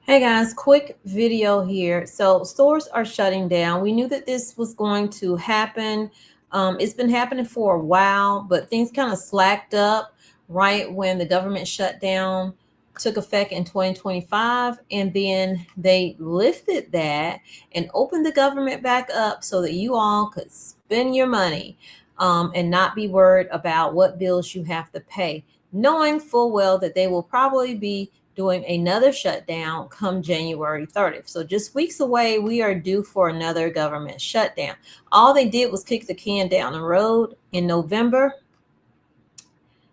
Hey guys, quick video here. So stores are shutting down. We knew that this was going to happen. It's been happening for a while, but things kind of slacked up right when the government shutdown took effect in 2025. And then they lifted that and opened the government back up so that you all could spend your money and not be worried about what bills you have to pay, knowing full well that they will probably be doing another shutdown come January 30th. So just weeks away, we are due for another government shutdown. All they did was kick the can down the road in November.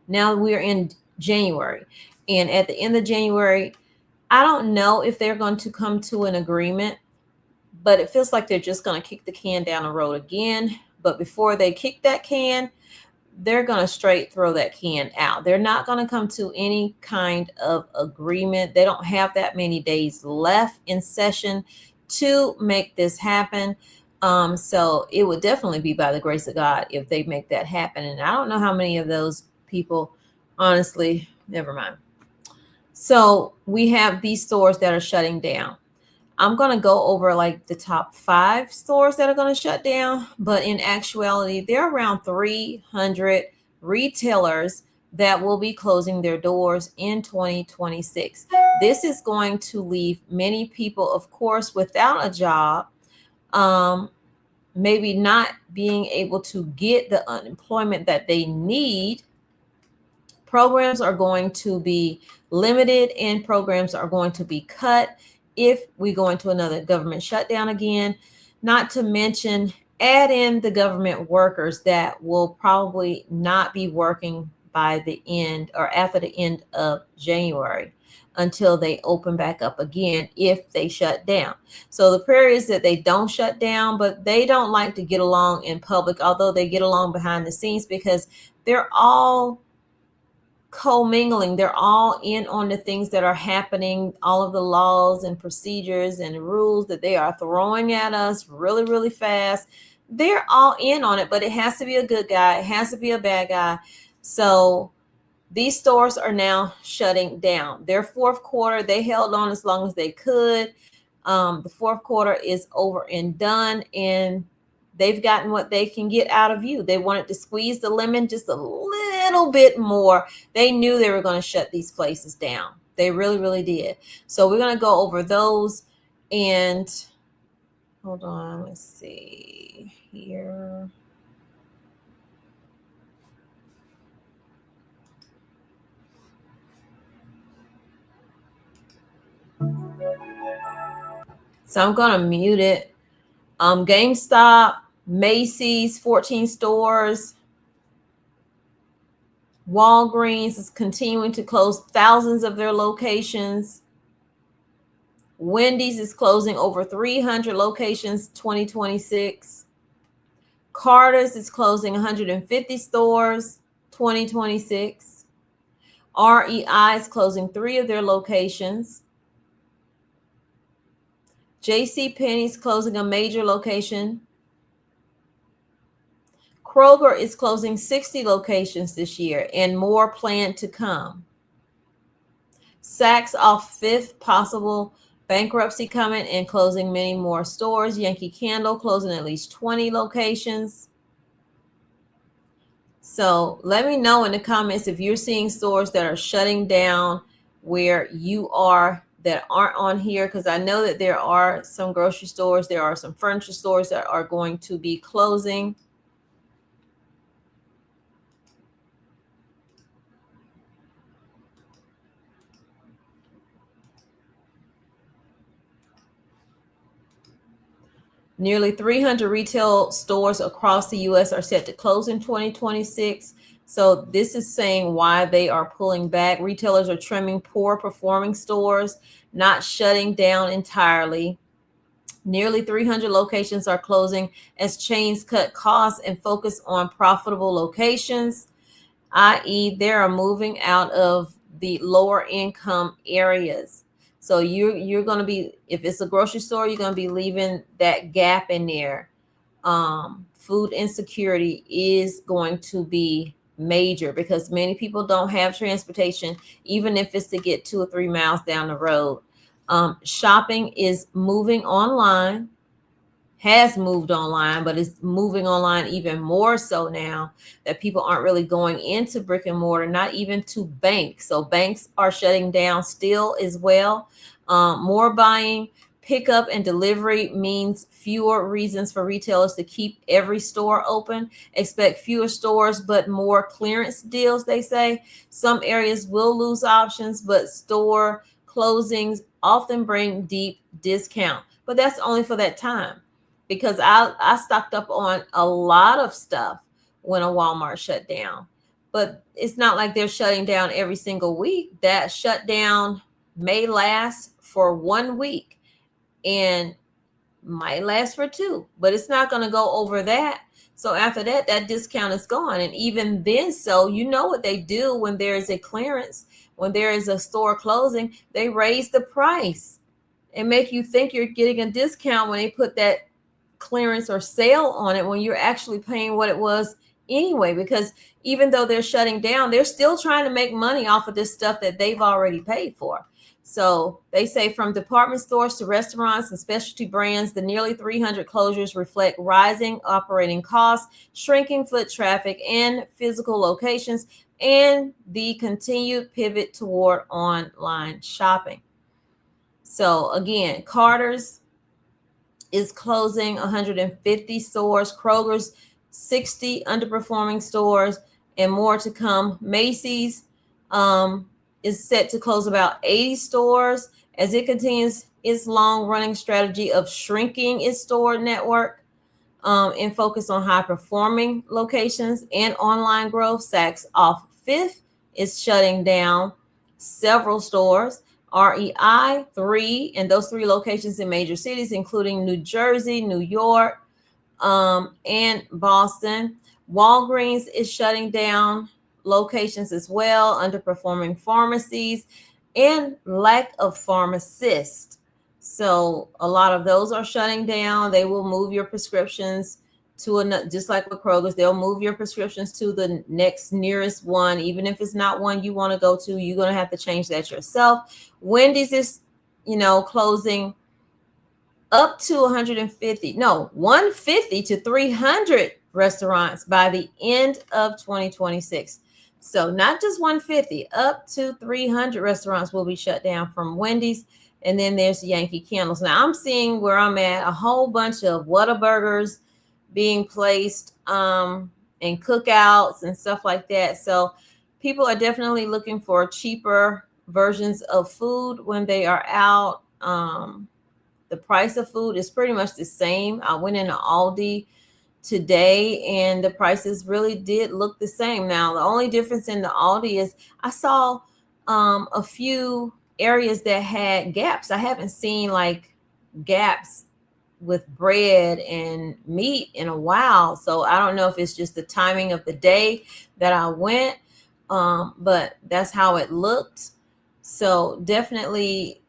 Now we're in January. And at the end of January, I don't know if they're going to come to an agreement, but it feels like they're just going to kick the can down the road again. But before they kick that can, they're going to straight throw that can out. They're not going to come to any kind of agreement. They don't have that many days left in session to make this happen. So it would definitely be by the grace of God if they make that happen. And I don't know how many of those people, honestly, never mind. So we have these stores that are shutting down. I'm going to go over like the top 5 stores that are going to shut down, but in actuality, there are around 300 retailers that will be closing their doors in 2026. This is going to leave many people, of course, without a job, maybe not being able to get the unemployment that they need. Programs are going to be limited and programs are going to be cut if we go into another government shutdown again, not to mention add in the government workers that will probably not be working by the end or after the end of January until they open back up again if they shut down. So the prayer is that they don't shut down, but they don't like to get along in public, although they get along behind the scenes because they're all co-mingling. They're all in on the things that are happening, all of the laws and procedures and rules that they are throwing at us really, really fast. They're all in on it, but it has to be a good guy. It has to be a bad guy. So these stores are now shutting down. Their fourth quarter, they held on as long as they could. The fourth quarter is over and done, and they've gotten what they can get out of you. They wanted to squeeze the lemon just a little bit more. They knew they were going to shut these places down. They really, really did. So we're going to go over those. And hold on, let's see here. So I'm going to mute it. GameStop, Macy's, 14 stores. Walgreens is continuing to close thousands of their locations. Wendy's is closing over 300 locations 2026. Carter's is closing 150 stores 2026. REI is closing 3 of their locations. JCPenney's closing a major location. Kroger is closing 60 locations this year and more planned to come. Saks off 5th possible bankruptcy coming and closing many more stores. Yankee Candle closing at least 20 locations. So let me know in the comments if you're seeing stores that are shutting down where you are that aren't on here, because I know that there are some grocery stores, there are some furniture stores that are going to be closing. Nearly 300 retail stores across the U.S. are set to close in 2026. So this is saying why they are pulling back. Retailers are trimming poor performing stores, not shutting down entirely. Nearly 300 locations are closing as chains cut costs and focus on profitable locations, i.e. they are moving out of the lower income areas. So you're going to be, if it's a grocery store, you're going to be leaving that gap in there. Food insecurity is going to be major because many people don't have transportation, even if it's to get 2 or 3 miles down the road. Shopping is moving online, has moved online, but it's moving online even more so now that people aren't really going into brick and mortar, not even to banks. So banks are shutting down still as well. More buying, pickup and delivery means fewer reasons for retailers to keep every store open. Expect fewer stores, but more clearance deals, they say. Some areas will lose options, but store closings often bring deep discount. But that's only for that time, because I stocked up on a lot of stuff when a Walmart shut down. But it's not like they're shutting down every single week. That shutdown may last for 1 week and might last for 2, but it's not going to go over that. So after that, that discount is gone. And even then, so you know what they do when there is a clearance, when there is a store closing, they raise the price and make you think you're getting a discount when they put that clearance or sale on it, when you're actually paying what it was anyway. Because even though they're shutting down, they're still trying to make money off of this stuff that they've already paid for. So they say from department stores to restaurants and specialty brands, the nearly 300 closures reflect rising operating costs, shrinking foot traffic and physical locations, and the continued pivot toward online shopping. So again, Carter's is closing 150 stores, Kroger's 60 underperforming stores, and more to come. Macy's is set to close about 80 stores as it continues its long-running strategy of shrinking its store network and focus on high-performing locations and online growth. Saks Off Fifth is shutting down several stores. REI, 3, and those 3 locations in major cities, including New Jersey, New York, and Boston. Walgreens is shutting down locations as well, underperforming pharmacies, and lack of pharmacists. So a lot of those are shutting down. They will move your prescriptions to another, just like with Kroger's, they'll move your prescriptions to the next nearest one. Even if it's not one you want to go to, you're going to have to change that yourself. Wendy's is, closing up to 150 to 300 restaurants by the end of 2026. So not just 150, up to 300 restaurants will be shut down from Wendy's. And then there's Yankee Candles. Now I'm seeing where I'm at a whole bunch of Whataburgers being placed and cookouts and stuff like that. So people are definitely looking for cheaper versions of food when they are out. The price of food is pretty much the same. I went into Aldi today and the prices really did look the same. Now, the only difference in the Aldi is I saw a few areas that had gaps. I haven't seen like gaps with bread and meat in a while. So I don't know if it's just the timing of the day that I went, but that's how it looked. So definitely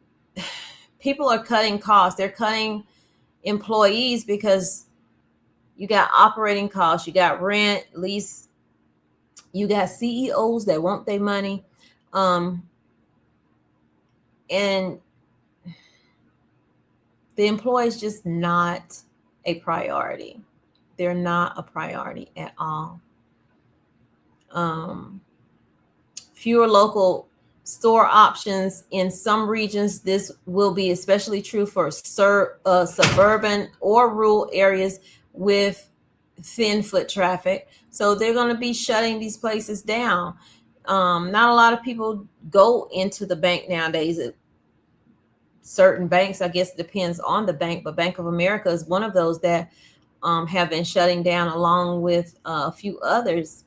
people are cutting costs. They're cutting employees because you got operating costs, you got rent, lease, you got CEOs that want their money. And the employee is just not a priority. They're not a priority at all. Fewer local store options in some regions. This will be especially true for suburban or rural areas with thin foot traffic. So they're going to be shutting these places down. Not a lot of people go into the bank nowadays. Certain banks, I guess it depends on the bank, but Bank of America is one of those that have been shutting down along with a few others.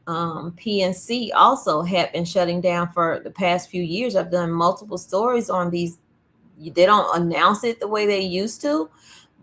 PNC also have been shutting down for the past few years. I've done multiple stories on these. They don't announce it the way they used to,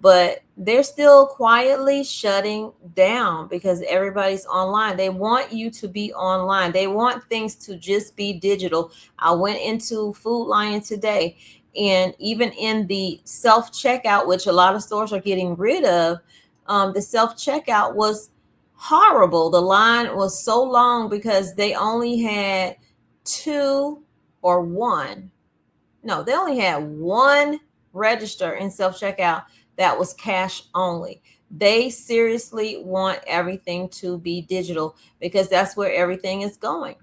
but they're still quietly shutting down because everybody's online. They want you to be online. They want things to just be digital. I went into Food Lion today, and even in the self-checkout, which a lot of stores are getting rid of, the self-checkout was horrible. The line was so long because they only had 2 or 1. No, they only had one register in self-checkout that was cash only. They seriously want everything to be digital because that's where everything is going.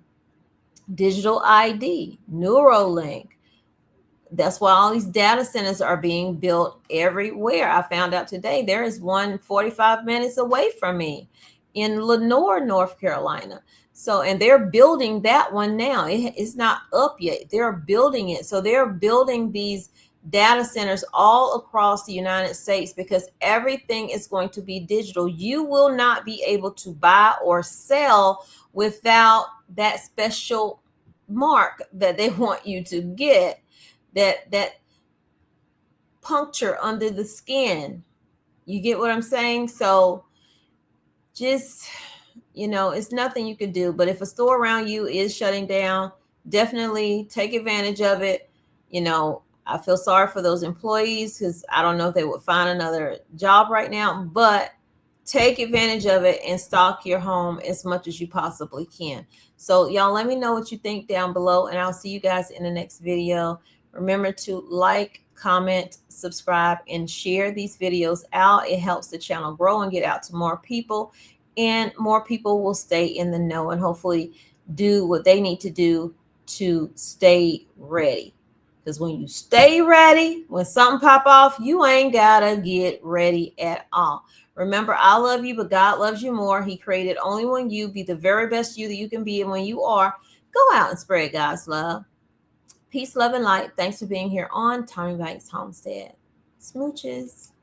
Digital ID, Neuralink. That's why all these data centers are being built everywhere. I found out today there is one 45 minutes away from me in Lenore, North Carolina. So, and they're building that one now. It's not up yet. They're building it. So they're building these data centers all across the United States because everything is going to be digital. You will not be able to buy or sell without that special mark that they want you to get, that puncture under the skin. You get what I'm saying? So just, it's nothing you can do. But if a store around you is shutting down, definitely take advantage of it. I feel sorry for those employees because I don't know if they would find another job right now, but take advantage of it and stock your home as much as you possibly can. So y'all, let me know what you think down below, and I'll see you guys in the next video. Remember to like, comment, subscribe, and share these videos out. It helps the channel grow and get out to more people, and more people will stay in the know and hopefully do what they need to do to stay ready. Because when you stay ready, when something pop off, you ain't gotta get ready at all. Remember, I love you, but God loves you more. He created only one you. Be the very best you that you can be. And when you are, go out and spread God's love. Peace, love, and light. Thanks for being here on Tommy Bites Homestead. Smooches.